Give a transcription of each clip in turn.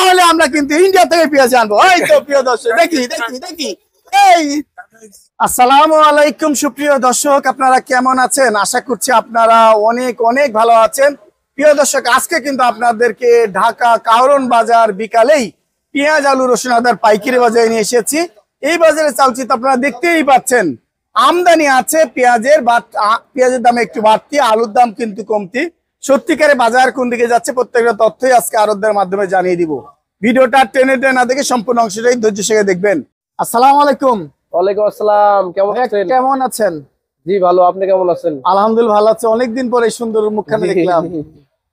তাহলে আমরা কিন্তু ইন্ডিয়া থেকে পেঁয়াজ আনবো। এই তো প্রিয় দর্শক, দেখি দেখি দেখি এই আসসালামু আলাইকুম সুপ্রিয় দর্শক, আপনারা কেমন আছেন? আশা করছি আপনারা অনেক অনেক ভালো আছেন। প্রিয় দর্শক, আজকে কিন্তু আপনাদেরকে ঢাকা কারণ বাজার বিকালেই পেঁয়াজ আলু রসুন আদার পাইকারি বাজারে নিয়ে এসেছি। এই বাজারে চালচিত্র আপনারা দেখতেই পাচ্ছেন, আমদানি আছে পেঁয়াজের, পেঁয়াজের দাম একটু বাড়তি, আলুর দাম কিন্তু কমতি। সত্যিকারে বাজার কোন দিকে যাচ্ছে প্রত্যেকটা তথ্যই আজকে আরবদের মাধ্যমে জানিয়ে দিব। ভিডিওটা টেনে টেনে না দেখে সম্পূর্ণ অংশটাই ধৈর্য সহকারে দেখবেন। আসসালামু আলাইকুম। ওয়ালাইকুম আসসালাম। কেমন আছেন? জি ভালো, আপনি কেমন আছেন? আলহামদুলিল্লাহ ভালো আছে। অনেকদিন পরে সুন্দর মুখখানা দেখলাম।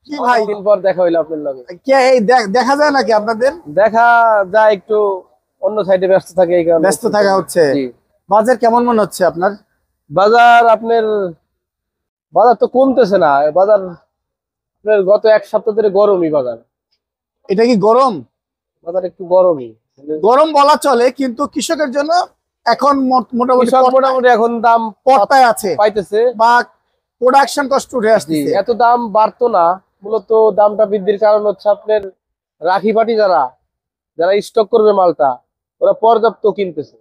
কি ভাই, দিন পর দেখা হইলো আপনার লগে। কে এই দেখা যায় নাকি আপনাদের? দেখা যায়, একটু অন্য সাইডে ব্যস্ত থাকে, এই কারণে ব্যস্ত থাকা হচ্ছে। বাজার কেমন মনে হচ্ছে আপনার? বাজার তো কমতেছে না। বাজার আপনার গত এক সপ্তাহ ধরে গরমই বাজার। এটা কি গরম? বাজার একটু গরমই, গরম বলা চলে, কিন্তু কৃষকের জন্য এখন মোটামুটি এখন দাম পর্তায় আছে, পাইতেছে বা প্রোডাকশন কষ্ট উঠে আসছে। এত দাম বাড়তো না, মূলত দামটা বৃদ্ধির কারণ হচ্ছে আপনার রাখি পাটি যারা স্টক করবে মালটা, ওরা পর্যাপ্ত কিনতেছে।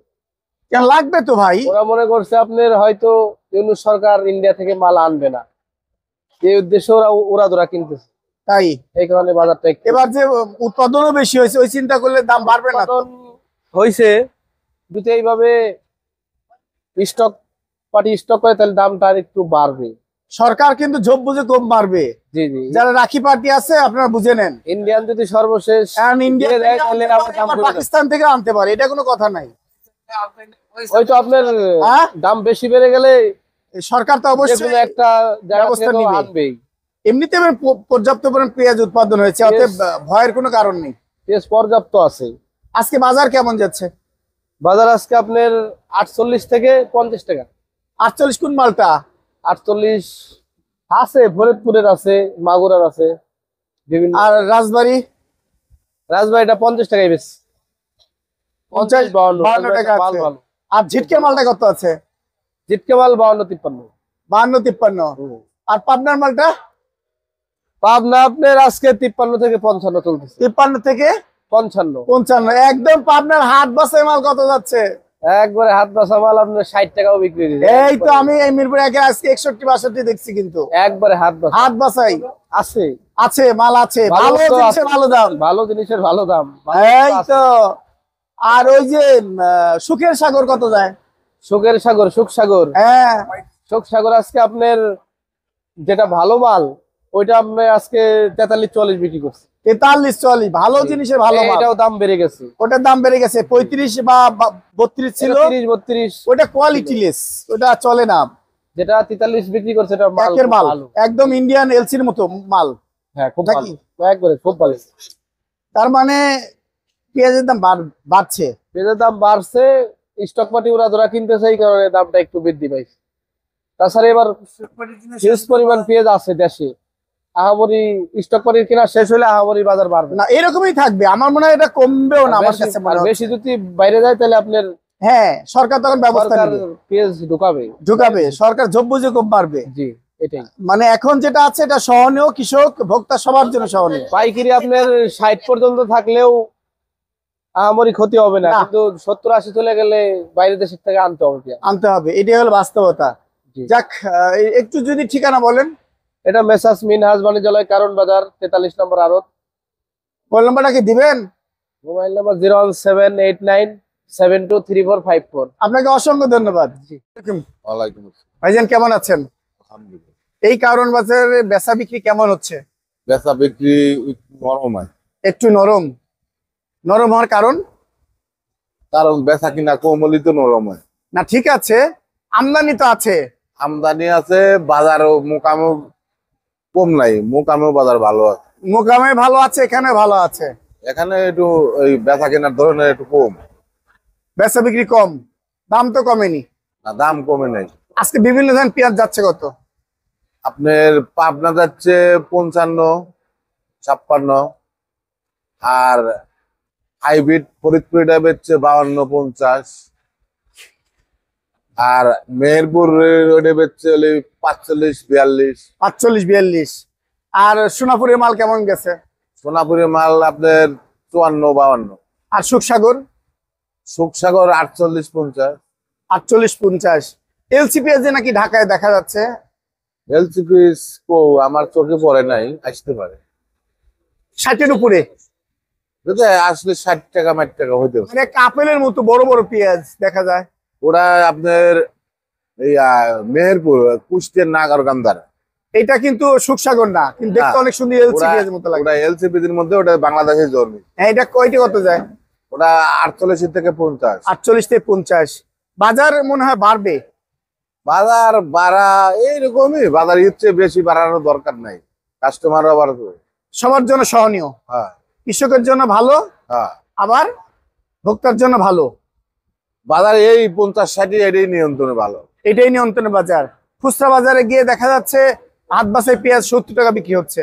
কেন লাগবে তো ভাই, ওরা মনে করছে আপনার হয়তো ইউনূস সরকার ইন্ডিয়া থেকে মাল আনবে না, এই উদ্দেশ্যে ওরা কিনতেছে। তাই এই কারণে বাজারটা এবার যে উৎপাদনও বেশি হয়েছে, ওই চিন্তা করলে দাম বাড়বে না। হয়েছে যদি এইভাবে স্টক করে, তাহলে দামটা আর একটু বাড়বে। সরকার কিন্তু ঝোপ বুঝে কম বাড়বে। জি জি, যারা রাখি পার্টি আছে আপনারা বুঝে নেন, ইন্ডিয়ান যদি সর্বশেষ পাকিস্তান থেকে আনতে পারে, এটা কোনো কথা নাই। হয়তো আপনার দাম বেশি বেড়ে গেলে সরকার তো অবশ্যই একটা ব্যবস্থা নিবে। এমনিতে পর্যাপ্ত পরিমাণ পেঁয়াজ উৎপাদন হয়েছে, অতএব ভয়ের কোনো কারণ নেই। পেঁয়াজ পর্যাপ্ত আছে। আজকে বাজার কেমন যাচ্ছে? বাজার আজকে আপনার 48 থেকে 50 টাকা। 48 কোন মালটা? 48 আছে, ফরিদপুরের আছে, মাগুরার আছে, বিভিন্ন। আর রাজবাড়িটা 50 টাকায় বেশ, 50-52 টাকা আছে। আর ঝিটকে মালটা কত আছে? ঝিটকে মাল 52-53। 52-53। আর পাবনার মালটা? পাবনা আপনার আজকে 53 থেকে 55 চলতেছে। 53 থেকে 55। একদম পাবনার হাট বাসায় মাল কত যাচ্ছে? একবারে হাত বাসা মাল আপনার 60 টাকাও বিক্রি দিচ্ছে। এই তো আমি এই মিরপুর একে আজকে 61-62 দেখছি, কিন্তু একবারে হাট বাসাই আছে মাল আছে। ভালো জিনিসের ভালো দাম, ভালো দাম। এই তো। আর ওই যে সুখের সাগর কত যায়? সুখ সাগর, হ্যাঁ, সুখ সাগর আজকে আপনার যেটা ভালো মাল, ওইটা আপনি আজকে 43-44 বিক্রি করছে। 43-44 ভালো জিনিসের ভালো মাল, এটাও দাম বেড়ে গেছে। ওটার দাম বেড়ে গেছে। 35 বা 32 ছিল, 32। ওটা কোয়ালিটি লেস, ওটা চলে না। যেটা 43 বিক্রি করছে, এটা মাল একদম ইন্ডিয়ান এলসির মতো মাল। হ্যাঁ, খুব ভালো, একবারে খুব ভালো। তার মানে পেঁয়াজের দাম বাড়ছে। পেঁয়াজের দাম বাড়ছে, স্টক পার্টি ওরা কিনতেছে, এই কারণে দামটা একটু বৃদ্ধি পাইছে। তাছাড়া এবার হিউজ পরিমাণ পেঁয়াজ আছে দেশে, আহামরি স্টক পার্টির কিনা শেষ হলে আহামরি বাজার বাড়বে না, এরকমই থাকবে। আমার মনে হয় এটা কমবেও না। আমার কাছে মনে হয় বেশি যদি বাইরে যায়, তাহলে আপনার সরকার তখন ব্যবস্থা নেবে, পেঁয়াজ ঢুকাবে। সরকার ঝোপ বুঝে কম পারবে। জি, এটাই। মানে এখন যেটা আছে এটা সহনীয়, কৃষক ভোক্তা সবার জন্য সহনীয়। পাইকারি আপনার 60 পর্যন্ত থাকলেও আহামরি ক্ষতি হবে না, কিন্তু 70-80 চলে গেলে বাইরের দেশের থেকে আনতে হবে। এটাই হলো বাস্তবতা। যাক, একটু যদি ঠিকানা বলেন। এটা মেসার্স মিনহাজ বাণিজ্যালয়, কারণ বাজার, 43 নম্বর আড়ত। মোবাইল নাম্বারটা কি দিবেন? Mobile number 01789723454। আপনাকে অসংখ্য ধন্যবাদ। ভাইজান কেমন আছেন? এই কারণ বাজারে বেচা বিক্রি কেমন হচ্ছে? বেচা বিক্রি নরম, একটু নরম হওয়ার কারণ বেচা কিনা কমলি তো নরম হয় না। ঠিক আছে, আমদানি তো আছে। আমদানি আছে, বাজারও মোকামে কম নাই, মোকামেও বাজার ভালো আছে। মোকামে ভালো আছে, এখানে ভালো আছে। এখানে একটু ওই বেচা কেনার ধরনের একটু কম, বেচা বিক্রি কম, দাম তো কমেনি না, দাম কমে নাই। আজকে বিভিন্ন ধরনের পেঁয়াজ যাচ্ছে কত? আপনার পাবনা যাচ্ছে 55-56, আর হাইব্রিড ফরিদপুরটা বেচছে 52-50, আর মেহেরপুর বেচছে 45-42। আর সোনাপুরের মাল কেমন গেছে? সোনাপুরের মাল আপনার 54-52। আর সুখসাগর সুখসাগর 48-50। 48-50। এলসি পেঁয়াজ নাকি ঢাকায় দেখা যাচ্ছে। এলসিপি আমার চোখে পড়ে নাই, আসতে পারে 60-এর উপরে, যদি আসলে 60 টাকা 60 টাকা হইতে পারে। মানে একটা আপেলের মতো বড় বড় পেঁয়াজ দেখা যায়। ওরা আপনার এই মেহেরপুর কুষ্টিয়ার নাগরকান্দার। এটা কিন্তু সুখসাগর না, কিন্তু দেখতে না, অনেক সুন্দর এলসি পেঁয়াজের মতো লাগে। ওরা এলসিপির মধ্যে, ওটা বাংলাদেশের জন্ম। হ্যাঁ, এটা কয়টি কত যায়? ওটা 48-50। 48-50। বাজার মনে হয় বাড়বে। বাজার বাড়া এইরকমই, বাজার ইচ্ছে বেশি বাড়ানোর দরকার নাই, কাস্টমার আবার। সবার জন্য সহনীয়, হ্যাঁ কৃষকের জন্য ভালো, হ্যাঁ, আবার ভোক্তার জন্য ভালো। বাজার এই 50-60 এটাই নিয়ন্ত্রণে ভালো। এটাই নিয়ন্ত্রণের বাজার। খুচরা বাজারে গিয়ে দেখা যাচ্ছে হাত বাসায় পেঁয়াজ 70 টাকা বিক্রি হচ্ছে।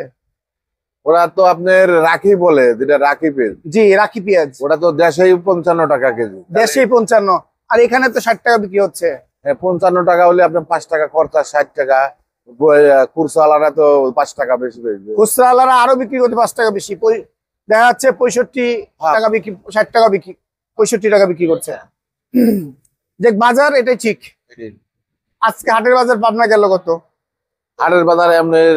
ওরা তো আপনার রাখি বলে, যেটা রাখি পেঁয়াজ, জি, রাখি পেঁয়াজ ওটা তো দেশেই 55 টাকা কেজি। দেশেই 55, আর এখানে তো 60 টাকা বিক্রি হচ্ছে। 55 টাকা হলে আপনার 5 টাকা খরচা, 60 টাকা। কুরসালারা তো 5 টাকা বেশি বেশি। খুচরা আলারা আরো বিক্রি করতে 5 টাকা বেশি। দেখা যাচ্ছে 65 টাকা বিক্রি, 60 টাকা বিক্রি, 65 টাকা বিক্রি করছে। যে বাজার এটাই ঠিক। আজকে হাটের বাজার পাবনা গেল কত? হাটের বাজারে আপনার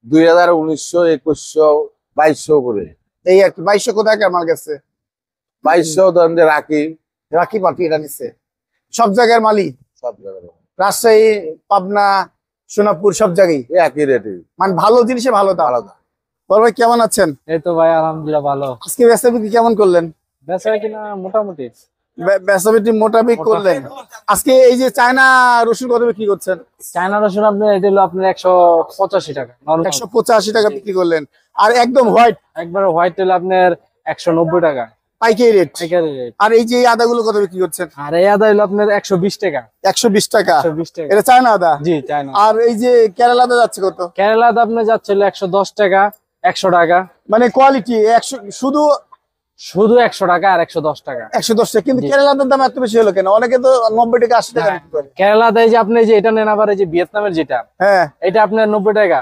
2000, 1900, 2100, 2200 করে। এই আর কি 2200 কোথায় মাল গেছে? 2200 ধরেন যে রাখি রাখি পাটি এটা নিচ্ছে সব জায়গার মালি, সব জায়গায় রাজশাহী, পাবনা, সোনাপুর সব জায়গায় একই রেটে। মানে ভালো জিনিসে ভালো দাম। আলাদা। বড় ভাই কেমন আছেন? এই তো ভাই আলহামদুলিল্লাহ ভালো। আজকে বেচা বিক্রি কেমন করলেন? বেচা কিনা মোটামুটি। বেচা বিক্রি মোটামুটি করলেন। আজকে এই যে চায়না রসুন কত বিক্রি করছেন? চায়না রসুন আপনার এটা হলো আপনার 185 টাকা, 185 টাকা বিক্রি করলেন। আর একদম হোয়াইট, একবার হোয়াইট হলো আপনার 190 টাকা পাইকারি রেট। পাইকারি রেট। আর এই যে এই আদাগুলো কত বিক্রি করছেন? আর এই আদা হলো আপনার 120 টাকা। 120 টাকা। 120 টাকা, এটা চায়না আদা। জি চায়না। আর এই যে কেরালা আদা যাচ্ছে কত? কেরালা আদা আপনার যাচ্ছে হলো 110 টাকা, 100 টাকা। মানে কোয়ালিটি 100, শুধু 100 টাকা আর 110 টাকা। 110 টাকা। কিন্তু জি। কেরালা আদার দাম এত বেশি হলো কেন? অনেকে তো 90 টাকা 80 টাকা বিক্রি করে। কেরালা আদা এই যে আপনি যে এটা নেন, আবার এই যে ভিয়েতনামের যেটা, হ্যাঁ। এটা আপনার 90 টাকা,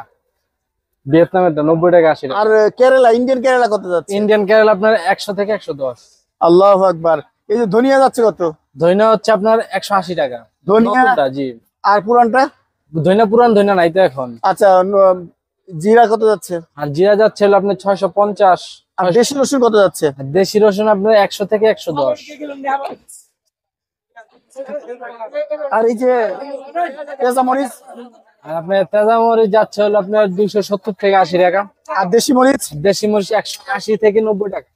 ভিয়েতনামেরটা 90 টাকা 80 টাকা। আর কেরালা, ইন্ডিয়ান কেরালা কত যাচ্ছে? ইন্ডিয়ান কেরালা আপনার 100 থেকে 110। আল্লাহু আকবার। এই যে ধনিয়া যাচ্ছে কত? ধইনা হচ্ছে আপনার 180 টাকা ধনিয়া। নতুনটা, জি। আর পুরানটা? ধইনা পুরান ধইনা নাই তো এখন। আচ্ছা, জিরা কত যাচ্ছে? আর জিরা যাচ্ছে হলো আপনার 650। আর দেশি রসুন কত যাচ্ছে? আর দেশি রসুন আপনার 100 থেকে 110। আর এই যে পেঁচা মরিচ? আর আপনার তেজা মরিচ যাচ্ছে হলো আপনার 270 থেকে 80 টাকা। আর দেশি মরিচ? দেশি মরিচ 180 থেকে 90 টাকা।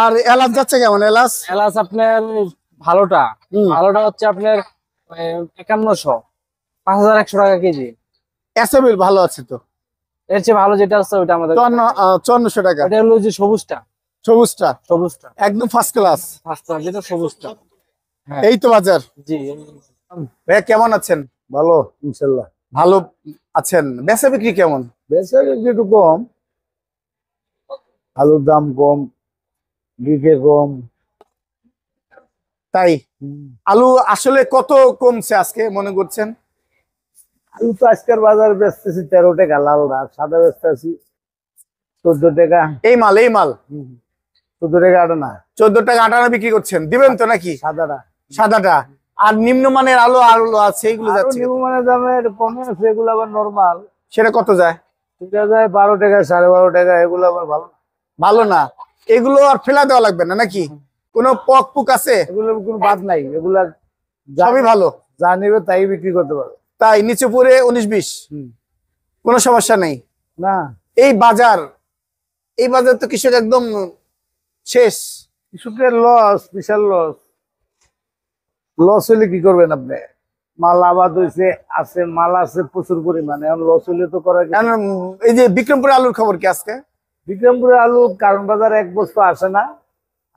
আর এলাচ যাচ্ছে কেমন? এলাচ? এলাচ আপনার ভালোটা, ভালোটা হচ্ছে আপনার 5100, 5100 টাকা কেজি। এসএবিল ভালো আছে তো? এর চেয়ে ভালো যেটা আছে ওটা আমাদের 5400 টাকা। এটা হলো যে সবুজটা, সবুজটা সবুজটা একদম ফার্স্ট ক্লাস। ফাস্টা যেটা সবুজটা। হ্যাঁ এই তো বাজার। জি। ভাইয়া কেমন আছেন? ভালো ইনশাল্লাহ। ভালো আছেন। বেচা বিক্রি কেমন? বেচা বিক্রি একটু কম, আলুর দাম কম, বিঘে কম। তাই আলু আসলে কত কমছে আজকে মনে করছেন? আলু তো আজকের বাজার বেচতেছি 13 টাকা, লাল না, সাদা বেচতেছি 14 টাকা। এই মাল, এই মাল 14 টাকা আটা না, 14 টাকা 58 বিক্রি করছেন, দিবেন তো নাকি? সাদাটা। সাদাটা। আর নিম্নমানের আলু আলু আছে, এগুলো যাচ্ছে কত? মানে দামের কমে আছে, এগুলো আবার নরমাল। সেটা কত যায়? এটা যায় 12 টাকা, 12.5 টাকা, এগুলো আবার ভালো না। ভালো না। এগুলো আর ফেলা দেওয়া লাগবে না নাকি? কোনো পক পুক আছে? এগুলোর কোনো বাদ নাই, এগুলা সবই ভালো। যা নিবে তাই বিক্রি করতে পারবে। তাই নিচে পড়ে 19-20 কোনো সমস্যা নেই। না, এই বাজার, এই বাজার তো কৃষক একদম শেষ। কৃষকের লস, বিশাল লস। লস হলে কি করবেন আপনি? মাল আবাদ হয়েছে, আছে মাল আছে প্রচুর পরিমাণে, এখন লস হলে তো করা যায় না। এখন এই যে বিক্রমপুরে আলুর খবর কি আজকে? বিক্রমপুরে আলু কারণ বাজার এক বস্তা আসে না,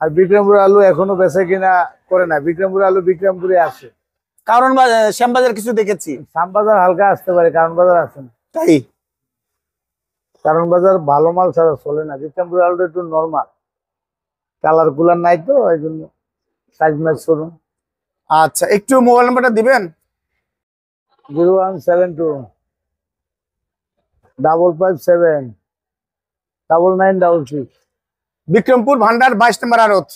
আর বিক্রমপুরে আলু এখনো বেচা কিনা করে না। বিক্রমপুরে আলু বিক্রমপুরে আসে, কারণ শ্যামবাজার কিছু দেখেছি। শ্যামবাজার হালকা আসতে পারে, কারণ বাজার আসে না। তাই কারণ বাজার ভালো মাল ছাড়া চলে না। বিক্রমপুরে আলুটা একটু নর্মাল, কালার কুলার নাই তো, এই জন্য সাইজ ম্যাচ করুন। আচ্ছা, একটু মোবাইল নাম্বারটা দিবেন? 0172 557 9966। বিক্রমপুর ভান্ডার 22 নম্বর আড়ত।